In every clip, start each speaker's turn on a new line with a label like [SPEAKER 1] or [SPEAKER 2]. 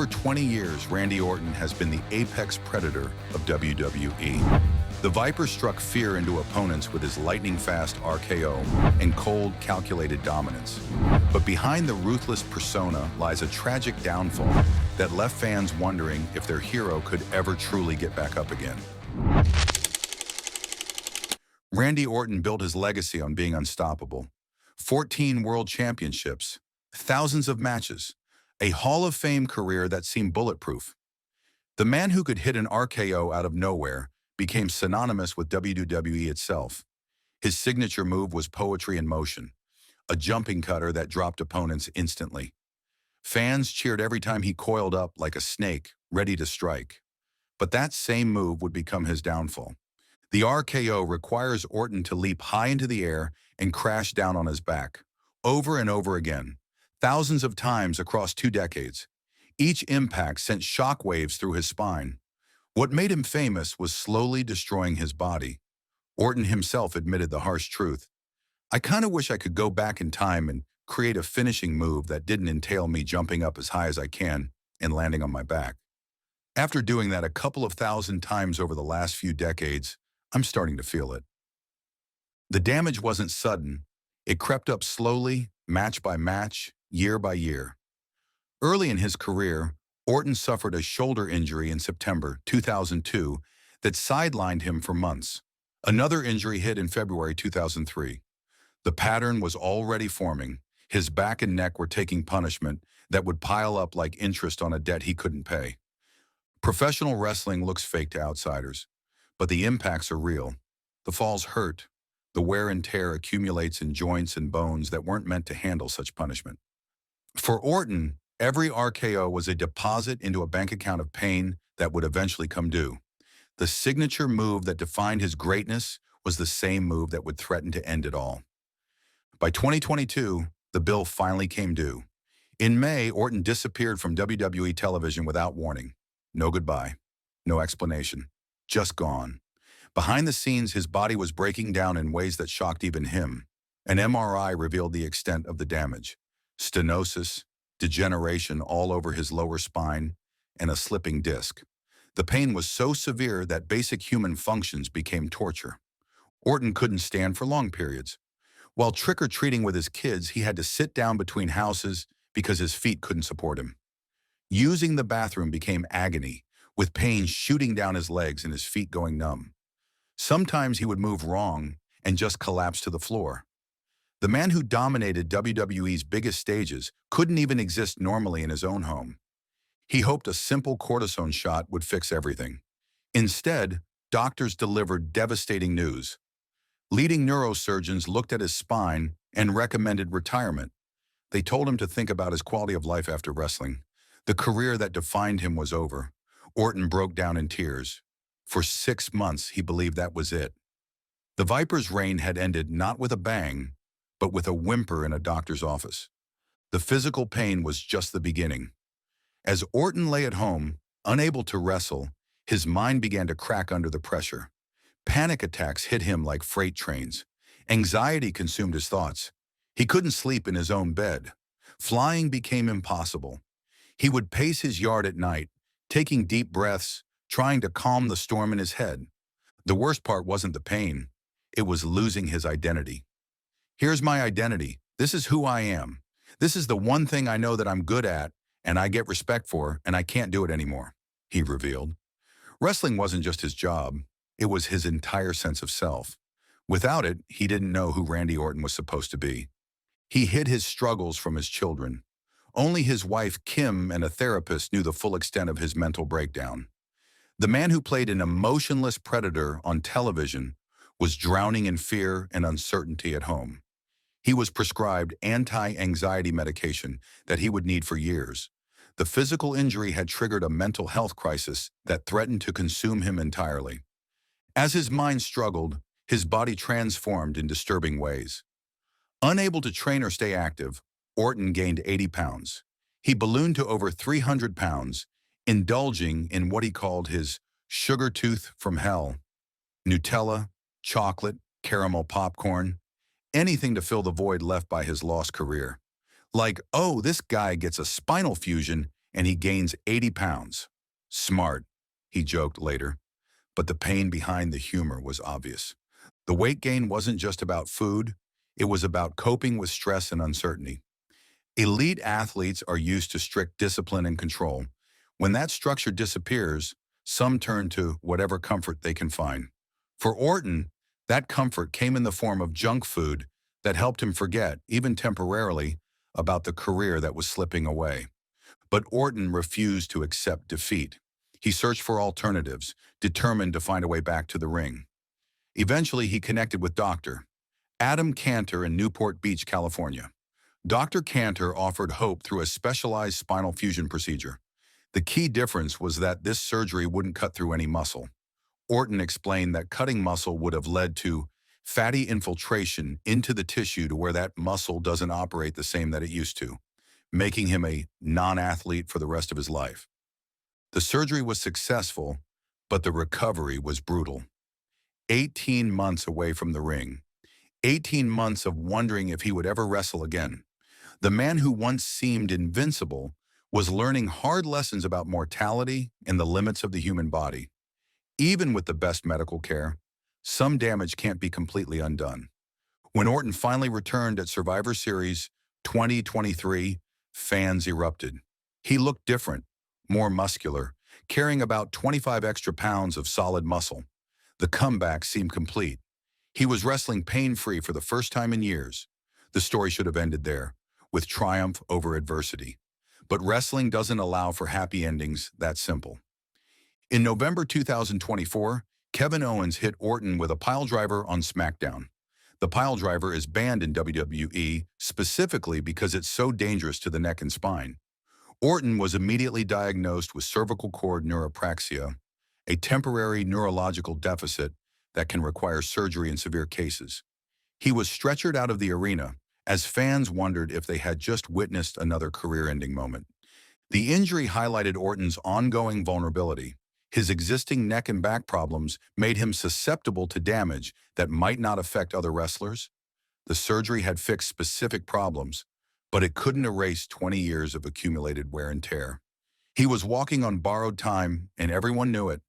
[SPEAKER 1] over 20 years, Randy Orton has been the apex predator of WWE. The Viper struck fear into opponents with his lightning-fast RKO and cold, calculated dominance. But behind the ruthless persona lies a tragic downfall that left fans wondering if their hero could ever truly get back up again. Randy Orton built his legacy on being unstoppable. 14 world championships, thousands of matches, a Hall of Fame career that seemed bulletproof. The man who could hit an RKO out of nowhere became synonymous with WWE itself. His signature move was poetry in motion, a jumping cutter that dropped opponents instantly. Fans cheered every time he coiled up like a snake, ready to strike. But that same move would become his downfall. The RKO requires Orton to leap high into the air and crash down on his back, over and over again, thousands of times across 2 decades. Each impact sent shockwaves through his spine. What made him famous was slowly destroying his body. Orton himself admitted the harsh truth. "I kind of wish I could go back in time and create a finishing move that didn't entail me jumping up as high as I can and landing on my back. After doing that a couple of thousand times over the last few decades, I'm starting to feel it." The damage wasn't sudden. It crept up slowly, match by match, year by year. Early in his career, Orton suffered a shoulder injury in September 2002 that sidelined him for months. Another injury hit in February 2003. The pattern was already forming. His back and neck were taking punishment that would pile up like interest on a debt he couldn't pay. Professional wrestling looks fake to outsiders, but the impacts are real. The falls hurt. The wear and tear accumulates in joints and bones that weren't meant to handle such punishment. For Orton, every RKO was a deposit into a bank account of pain that would eventually come due. The signature move that defined his greatness was the same move that would threaten to end it all. By 2022, the bill finally came due. In May, Orton disappeared from WWE television without warning. No goodbye, no explanation, just gone. Behind the scenes, his body was breaking down in ways that shocked even him. An MRI revealed the extent of the damage: stenosis, degeneration all over his lower spine, and a slipping disc. The pain was so severe that basic human functions became torture. Orton couldn't stand for long periods. While trick-or-treating with his kids, he had to sit down between houses because his feet couldn't support him. Using the bathroom became agony, with pain shooting down his legs and his feet going numb. Sometimes he would move wrong and just collapse to the floor. The man who dominated WWE's biggest stages couldn't even exist normally in his own home. He hoped a simple cortisone shot would fix everything. Instead, doctors delivered devastating news. Leading neurosurgeons looked at his spine and recommended retirement. They told him to think about his quality of life after wrestling. The career that defined him was over. Orton broke down in tears. For 6 months, he believed that was it. The Viper's reign had ended not with a bang, but with a whimper in a doctor's office. The physical pain was just the beginning. As Orton lay at home, unable to wrestle, his mind began to crack under the pressure. Panic attacks hit him like freight trains. Anxiety consumed his thoughts. He couldn't sleep in his own bed. Flying became impossible. He would pace his yard at night, taking deep breaths, trying to calm the storm in his head. The worst part wasn't the pain. It was losing his identity. "Here's my identity. This is who I am. This is the one thing I know that I'm good at and I get respect for, and I can't do it anymore," he revealed. Wrestling wasn't just his job. It was his entire sense of self. Without it, he didn't know who Randy Orton was supposed to be. He hid his struggles from his children. Only his wife, Kim, and a therapist knew the full extent of his mental breakdown. The man who played an emotionless predator on television was drowning in fear and uncertainty at home. He was prescribed anti-anxiety medication that he would need for years. The physical injury had triggered a mental health crisis that threatened to consume him entirely. As his mind struggled, his body transformed in disturbing ways. Unable to train or stay active, Orton gained 80 pounds. He ballooned to over 300 pounds, indulging in what he called his sugar tooth from hell. Nutella, chocolate, caramel popcorn, anything to fill the void left by his lost career. Like, oh, this guy gets a spinal fusion and he gains 80 pounds. Smart, he joked later, but the pain behind the humor was obvious. The weight gain wasn't just about food, it was about coping with stress and uncertainty. Elite athletes are used to strict discipline and control. When that structure disappears, some turn to whatever comfort they can find. For Orton, that comfort came in the form of junk food that helped him forget, even temporarily, about the career that was slipping away. But Orton refused to accept defeat. He searched for alternatives, determined to find a way back to the ring. Eventually, he connected with Dr. Adam Cantor in Newport Beach, California. Dr. Cantor offered hope through a specialized spinal fusion procedure. The key difference was that this surgery wouldn't cut through any muscle. Orton explained that cutting muscle would have led to fatty infiltration into the tissue to where that muscle doesn't operate the same that it used to, making him a non-athlete for the rest of his life. The surgery was successful, but the recovery was brutal. 18 months away from the ring. 18 months of wondering if he would ever wrestle again. The man who once seemed invincible was learning hard lessons about mortality and the limits of the human body. Even with the best medical care, some damage can't be completely undone. When Orton finally returned at Survivor Series 2023, fans erupted. He looked different, more muscular, carrying about 25 extra pounds of solid muscle. The comeback seemed complete. He was wrestling pain-free for the first time in years. The story should have ended there, with triumph over adversity. But wrestling doesn't allow for happy endings that simple. In November 2024, Kevin Owens hit Orton with a piledriver on SmackDown. The piledriver is banned in WWE specifically because it's so dangerous to the neck and spine. Orton was immediately diagnosed with cervical cord neuropraxia, a temporary neurological deficit that can require surgery in severe cases. He was stretchered out of the arena as fans wondered if they had just witnessed another career-ending moment. The injury highlighted Orton's ongoing vulnerability. His existing neck and back problems made him susceptible to damage that might not affect other wrestlers. The surgery had fixed specific problems, but it couldn't erase 20 years of accumulated wear and tear. He was walking on borrowed time, and everyone knew it.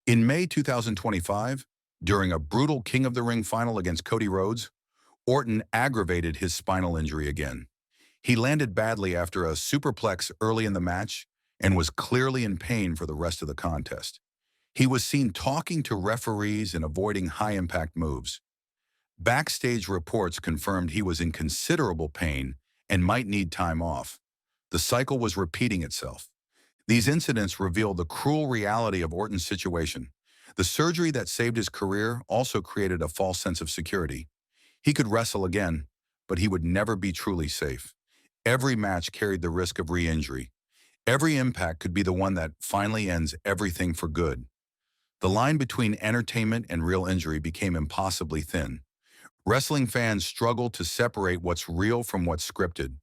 [SPEAKER 1] In May 2025, during a brutal King of the Ring final against Cody Rhodes, Orton aggravated his spinal injury again. He landed badly after a superplex early in the match and was clearly in pain for the rest of the contest. He was seen talking to referees and avoiding high-impact moves. Backstage reports confirmed he was in considerable pain and might need time off. The cycle was repeating itself. These incidents reveal the cruel reality of Orton's situation. The surgery that saved his career also created a false sense of security. He could wrestle again, but he would never be truly safe. Every match carried the risk of re-injury. Every impact could be the one that finally ends everything for good. The line between entertainment and real injury became impossibly thin. Wrestling fans struggled to separate what's real from what's scripted.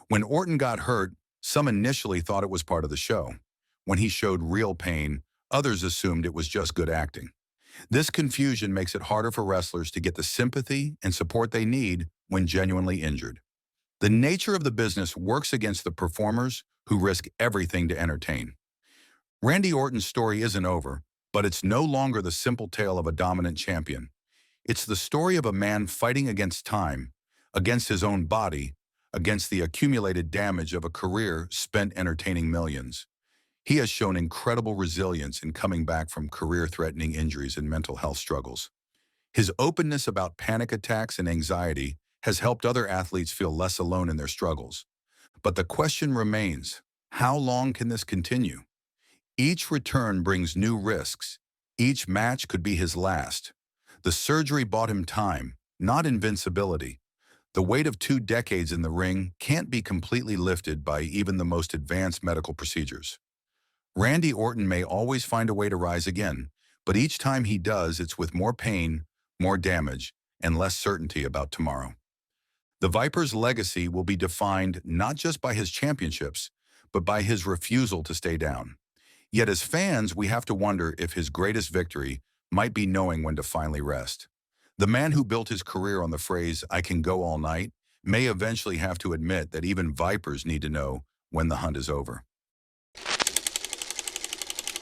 [SPEAKER 1] When Orton got hurt, some initially thought it was part of the show. When he showed real pain, others assumed it was just good acting. This confusion makes it harder for wrestlers to get the sympathy and support they need when genuinely injured. The nature of the business works against the performers who risk everything to entertain. Randy Orton's story isn't over, but it's no longer the simple tale of a dominant champion. It's the story of a man fighting against time, against his own body, against the accumulated damage of a career spent entertaining millions. He has shown incredible resilience in coming back from career-threatening injuries and mental health struggles. His openness about panic attacks and anxiety has helped other athletes feel less alone in their struggles. But the question remains, how long can this continue? Each return brings new risks. Each match could be his last. The surgery bought him time, not invincibility. The weight of 2 decades in the ring can't be completely lifted by even the most advanced medical procedures. Randy Orton may always find a way to rise again, but each time he does, it's with more pain, more damage, and less certainty about tomorrow. The Viper's legacy will be defined not just by his championships, but by his refusal to stay down. Yet as fans, we have to wonder if his greatest victory might be knowing when to finally rest. The man who built his career on the phrase, "I can go all night," may eventually have to admit that even Vipers need to know when the hunt is over.